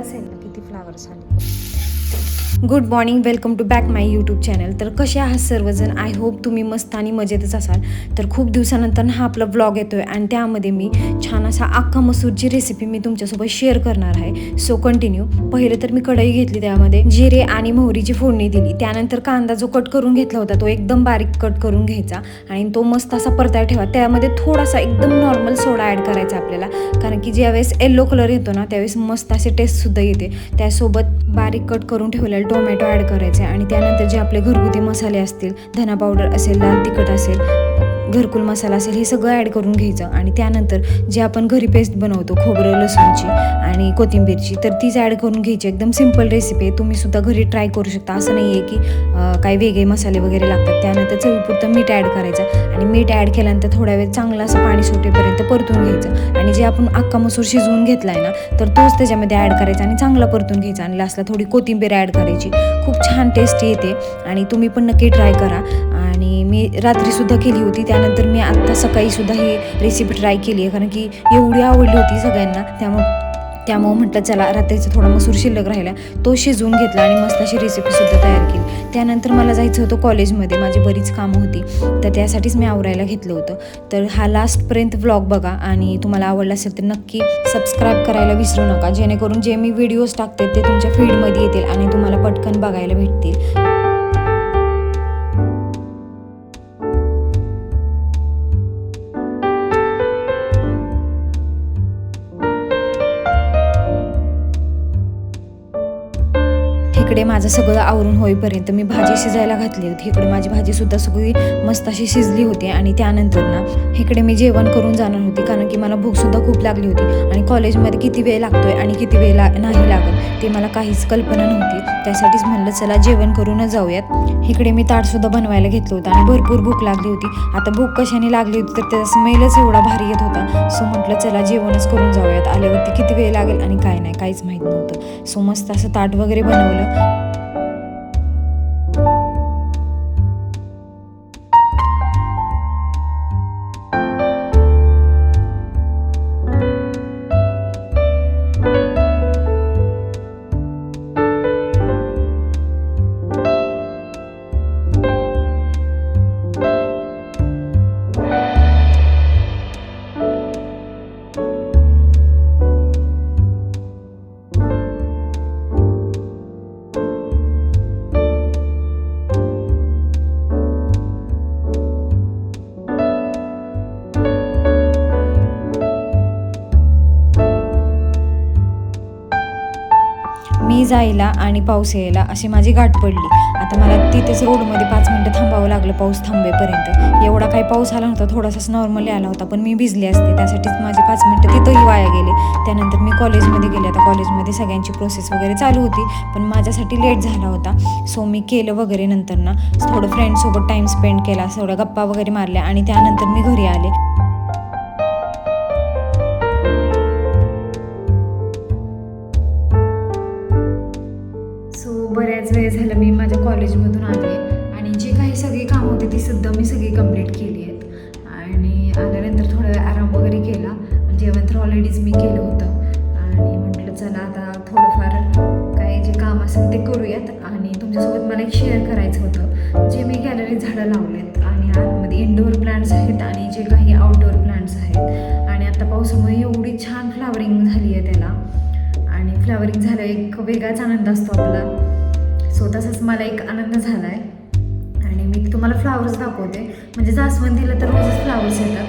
असेल ना किती फ्लावर्स आले. Good morning, welcome to back my YouTube channel. तर कसे आहात सर्वजण? आय होप तुम्ही मस्त आणि मजेतच असाल. तर खूप दिवसानंतर हा आपला व्लॉग येतो आहे आणि त्यामध्ये मी छान असा अख्खा मसूरची रेसिपी मी तुमच्यासोबत शेअर करणार आहे. So continue. पहिलं तर मी कढई घेतली, त्यामध्ये जिरे आणि मोहरीची फोडणी दिली. त्यानंतर कांदा जो कट करून घेतला होता तो एकदम बारीक कट करून घ्यायचा आणि तो मस्त असा परतायला ठेवा. त्यामध्ये थोडासा एकदम नॉर्मल सोडा ॲड करायचा आपल्याला, कारण की ज्यावेळेस येल्लो कलर येतो ना त्यावेळेस मस्त असे टेस्टसुद्धा येते. त्यासोबत बारीक कट करून ठेवलेला टोमॅटो ॲड करायचे आणि त्यानंतर जे आपले घरगुती मसाले असतील, धना पावडर असेल, लाल तिखट असेल, घरकुल मसाला असेल, हे सगळं ॲड करून घ्यायचं. आणि त्यानंतर जे आपण घरी पेस्ट बनवतो खोबरं लसूणची आणि कोथिंबीरची, तर तीच ॲड करून घ्यायची. एकदम सिंपल रेसिपी आहे, तुम्ही सुद्धा घरी ट्राय करू शकता. असं नाही आहे की काही वेगळे मसाले वगैरे लागतात. त्यानंतर चवीपुरतं मीठ ॲड करायचं आणि मीठ ॲड केल्यानंतर थोड्या वेळ चांगलं असं पाणी सुटेपर्यंत परतून घ्यायचं. आणि जे आपण अख्खा मसूर शिजवून घेतला आहे ना तर तोच त्याच्यामध्ये ॲड करायचा आणि चांगला परतून घ्यायचा. आणि लास्टला थोडी कोथिंबीर ॲड करायची. खूप छान टेस्ट येते आणि तुम्ही पण नक्की ट्राय करा. आणि मी रात्रीसुद्धा केली होती, त्यानंतर मी आत्ता सकाळीसुद्धा ही रेसिपी ट्राय केली आहे, कारण की एवढी आवडली होती सगळ्यांना. त्यामुळं म्हटलं चला रात्रीचा थोडा मसूर शिल्लक राहिला तो शिजवून घेतला आणि मस्त अशी रेसिपीसुद्धा तयार केली. त्यानंतर मला जायचं होतं कॉलेजमध्ये, माझी बरीच कामं होती, तर त्यासाठीच मी आवरायला घेतलं होतं. तर हा लास्टपर्यंत व्लॉग बघा आणि तुम्हाला आवडला असेल तर नक्की सबस्क्राईब करायला विसरू नका, जेणेकरून जे मी व्हिडिओज टाकते ते तुमच्या फीडमध्ये येतील आणि तुम्हाला पटकन बघायला भेटतील. इकडे माझं सगळं आवरून होईपर्यंत मी भाजी शिजायला घातली होती. इकडे माझी भाजीसुद्धा सगळी मस्त अशी शिजली होती. आणि त्यानंतर ना इकडे मी जेवण करून जाणार होती, कारण की मला भूकसुद्धा खूप लागली होती. आणि कॉलेजमध्ये किती वेळ लागतोय आणि किती वेळ नाही लागत ते मला काहीच कल्पना नव्हती. त्यासाठीच म्हणलं चला जेवण करूनच जाऊयात. इकडे मी ताटसुद्धा बनवायला घेतलं होतं आणि भरपूर भूक लागली होती. आता भूक कशाने लागली होती तर त्याचा स्मेलच एवढा भारी येत होता. सो म्हटलं चला जेवणच करून जाऊयात, आल्यावरती किती वेळ लागेल आणि काय नाही काहीच माहीत नव्हतं. सो मस्त असं ताट वगैरे बनवलं. मी जायला आणि पाऊस यायला अशी माझी गाठ पडली. आता मला तिथेच रोडमध्ये 5 मिनटं थांबावं लागलं पाऊस थांबेपर्यंत. एवढा काही पाऊस आला नव्हता, थोडासाच नॉर्मली आला होता, पण मी भिजले असते, त्यासाठीच माझे 5 मिनटं तिथंही वाया गेले. त्यानंतर मी कॉलेजमध्ये गेले. आता कॉलेजमध्ये सगळ्यांची प्रोसेस वगैरे चालू होती, पण माझ्यासाठी लेट झाला होता. सो मी केलं वगैरे. नंतर ना थोडं फ्रेंड्ससोबत टाईम स्पेंड केला, थोड्या गप्पा वगैरे मारल्या आणि त्यानंतर मी घरी आले. बऱ्याच वेळ झालं मी माझ्या कॉलेजमधून आले आणि जी काही सगळी कामं होती ती सुद्धा मी सगळी कंप्लीट केली आहेत. आणि आल्यानंतर थोडा वेळ आराम वगैरे केला. जेवण तर ऑलरेडीच मी केलं होतं आणि म्हटलं चला आता थोडंफार काही जे काम असेल ते करूयात. आणि तुमच्यासोबत मला एक शेअर करायचं होतं, जे मी गॅलरीत झाडं लावलेत आणि आतमध्ये इंडोअर प्लांट्स आहेत आणि जे काही आउटडोअर प्लांट्स आहेत. आणि आता पावसामुळे एवढी छान फ्लावरिंग झाली आहे त्याला, आणि फ्लावरिंग झालं एक वेगळाच आनंद असतो आपला. सो तसाच मला एक आनंद झाला आहे. आणि मी तुम्हाला फ्लावर्स दाखवते. म्हणजे जास्वंदीला तर रोजच फ्लावर्स येतात,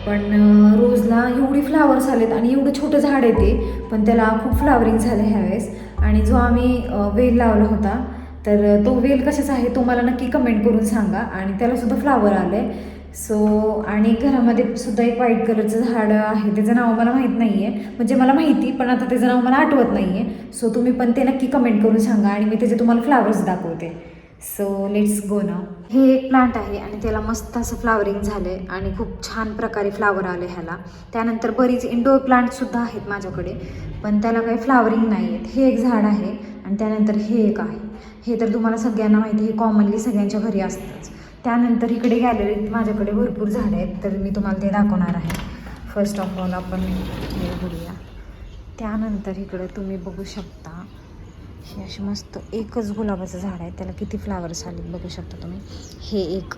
पण रोजला एवढी फ्लावर्स आलेत आणि एवढं छोटं झाड आहे ते, पण त्याला खूप फ्लावरिंग झालं ह्यावेळेस. आणि जो आम्ही वेल लावला होता तर तो वेल कशाचा आहे तो मला नक्की कमेंट करून सांगा. आणि त्यालासुद्धा फ्लावर आले. सो आणि घरामध्ये सुद्धा एक व्हाईट कलरचं झाड आहे, त्याचं नाव मला माहीत नाही आहे, म्हणजे मला माहिती पण आता त्याचं नाव मला आठवत नाही आहे. सो तुम्ही पण ते नक्की कमेंट करून सांगा आणि मी त्याचे तुम्हाला फ्लावर्स दाखवते. सो लेट्स गो नाव. हे एक प्लांट आहे आणि त्याला मस्त असं फ्लावरिंग झालं आहे आणि खूप छान प्रकारे फ्लावर आले ह्याला. त्यानंतर बरीच इंडोअर प्लांटसुद्धा आहेत माझ्याकडे, पण त्याला काही फ्लावरिंग नाही आहेत. हे एक झाड आहे आणि त्यानंतर हे एक आहे. हे तर तुम्हाला सगळ्यांना माहिती आहे, हे कॉमनली सगळ्यांच्या घरी असतंच. त्यानंतर इकडे गॅलरीत माझ्याकडे भरपूर झाडं आहेत, तर मी तुम्हाला ते दाखवणार आहे. फर्स्ट ऑफ ऑल आपण हे बघूया. त्यानंतर इकडं तुम्ही बघू शकता हे असे मस्त एकच गुलाबाचं झाड आहे, त्याला किती फ्लावर्स आले बघू शकता तुम्ही. हे एक,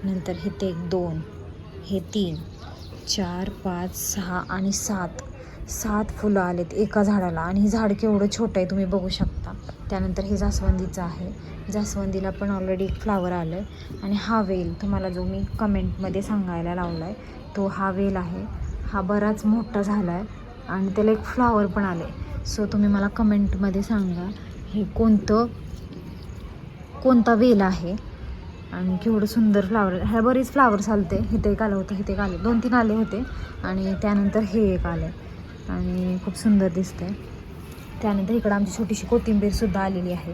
नंतर हे ते 2, हे 3, 4, 5, 6 आणि 7 फुलं आलेत एका झाडाला. आणि हे झाड केवढं छोटं आहे तुम्ही बघू शकता. त्यानंतर हे जास्वंदीचं आहे, जास्वंदीला पण ऑलरेडी एक फ्लावर आलं आहे. आणि हा वेल तुम्हाला जो मी कमेंटमध्ये सांगायला लावला आहे तो हा वेल आहे. हा बराच मोठा झाला आहे आणि त्याला एक फ्लावर पण आले. सो तुम्ही मला कमेंटमध्ये सांगा हे कोणता वेल आहे आणि केवढं सुंदर फ्लावर. ह्या बरेच फ्लावर्स आलते, इथे एक आलं होतं, इथे एक आले, 2-3 आले होते आणि त्यानंतर हे एक आले आणि खूप सुंदर दिसतंय. त्यानंतर इकडं आमची छोटीशी कोथिंबीरसुद्धा आलेली आहे.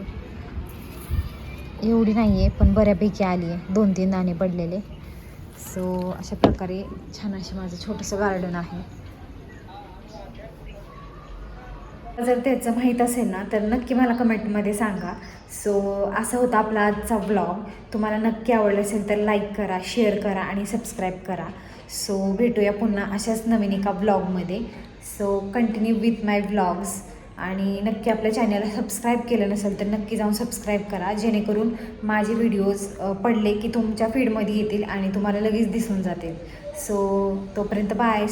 एवढी नाही आहे पण बऱ्यापैकी आली आहे, 2-3 दाणे पडलेले. सो अशा प्रकारे छान असे माझं छोटंसं गार्डन आहे. जर त्याचं माहीत असेल ना तर नक्की मला कमेंटमध्ये सांगा. सो असा होता आपला आजचा व्लॉग. तुम्हाला नक्की आवडला असेल तर लाईक करा, शेअर करा आणि सबस्क्राईब करा. सो भेटूया पुन्हा अशाच नवीन एका व्लॉगमध्ये. So continue with my vlogs. आणि नक्की आपल्या चॅनलला सबस्क्राईब केलं नसेल तर नक्की जाऊन सबस्क्राईब करा, जेणेकरून माझे व्हिडिओज पडले की तुमच्या फीडमध्ये येतील आणि तुम्हाला लगेच दिसून जातील. सो तोपर्यंत बाय.